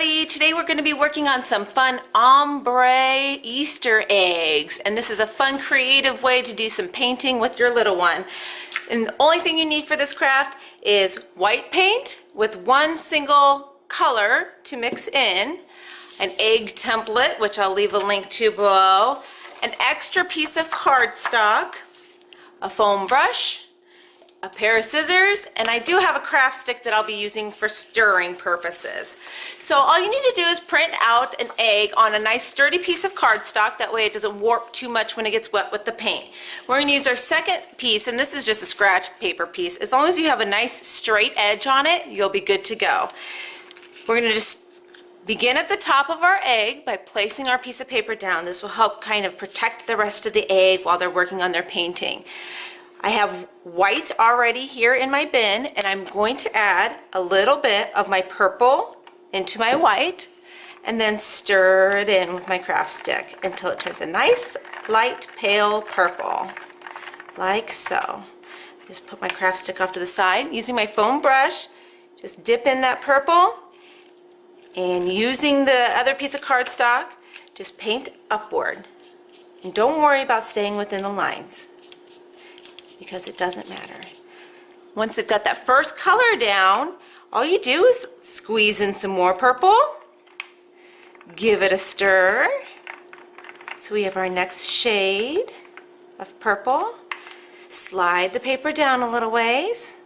everybody. Today we're going to be working on some fun ombre Easter eggs, and this is a fun creative way to do some painting with your little one. And the only thing you need for this craft is white paint with one single color to mix in, an egg template, which I'll leave a link to below, an extra piece of cardstock, a foam brush, a pair of scissors, and I do have a craft stick that I'll be using for stirring purposes. So all you need to do is print out an egg on a nice sturdy piece of cardstock. That way it doesn't warp too much when it gets wet with the paint. We're going to use our second piece, and this is just a scratch paper piece. As long as you have a nice straight edge on it, you'll be good to go. We're going to just begin at the top of our egg by placing our piece of paper down. This will help kind of protect the rest of the egg while they're working on their painting. I have white already here in my bin, and I'm going to add a little bit of my purple into my white and then stir it in with my craft stick until it turns a nice light pale purple, like so. Just put my craft stick off to the side. Using my foam brush, just dip in that purple, and using the other piece of cardstock, just paint upward. And don't worry about staying within the lines, because it doesn't matter. Once they've got that first color down, all you do is squeeze in some more purple, give it a stir, so we have our next shade of purple. Slide the paper down a little ways,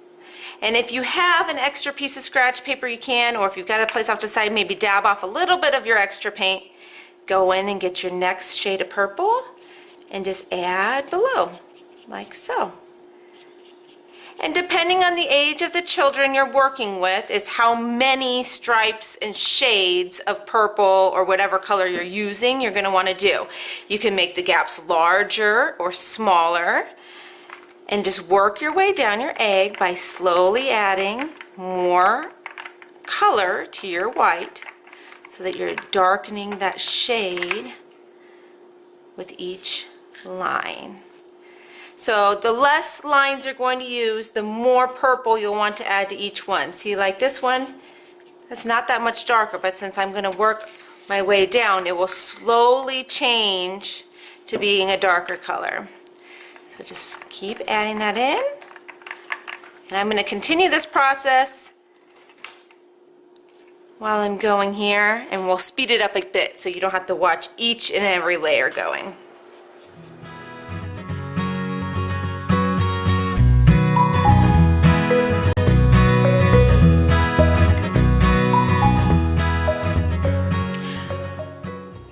and if you have an extra piece of scratch paper you can, or if you've got a place off to the side, maybe dab off a little bit of your extra paint, go in and get your next shade of purple and just add below, like so. And depending on the age of the children you're working with is how many stripes and shades of purple or whatever color you're using you're going to want to do. You can make the gaps larger or smaller, and just work your way down your egg by slowly adding more color to your white so that you're darkening that shade with each line. So the less lines you're going to use, the more purple you'll want to add to each one. See, like this one, it's not that much darker, but since I'm going to work my way down, it will slowly change to being a darker color. So just keep adding that in. And I'm going to continue this process while I'm going here, and we'll speed it up a bit so you don't have to watch each and every layer going.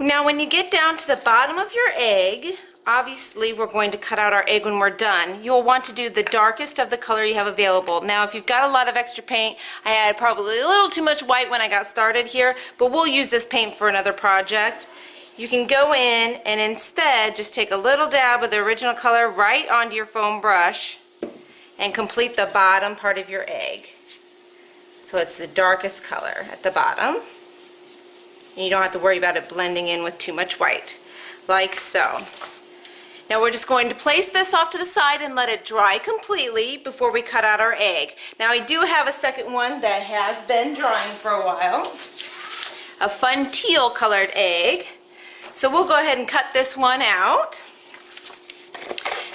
Now when you get down to the bottom of your egg, obviously we're going to cut out our egg when we're done. You'll want to do the darkest of the color you have available. Now if you've got a lot of extra paint, I had probably a little too much white when I got started here, but we'll use this paint for another project. You can go in and instead just take a little dab of the original color right onto your foam brush and complete the bottom part of your egg. So it's the darkest color at the bottom. And you don't have to worry about it blending in with too much white, like so. Now we're just going to place this off to the side and let it dry completely before we cut out our egg. Now I do have a second one that has been drying for a while, a fun teal colored egg. So we'll go ahead and cut this one out.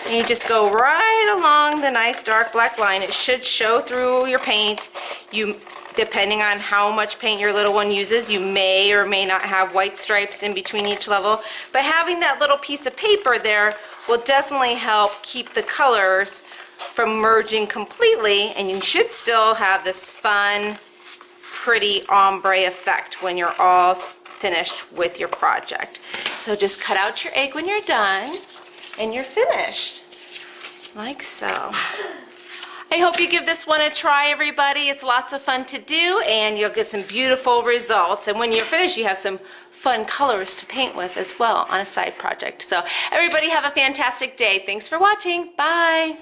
And you just go right along the nice dark black line. It should show through your paint. Depending on how much paint your little one uses, you may or may not have white stripes in between each level, but having that little piece of paper there will definitely help keep the colors from merging completely, and you should still have this fun, pretty ombre effect when you're all finished with your project. So just cut out your egg when you're done, and you're finished, like so. I hope you give this one a try, everybody. It's lots of fun to do, and you'll get some beautiful results. And when you're finished, you have some fun colors to paint with as well on a side project. So everybody have a fantastic day. Thanks for watching. Bye.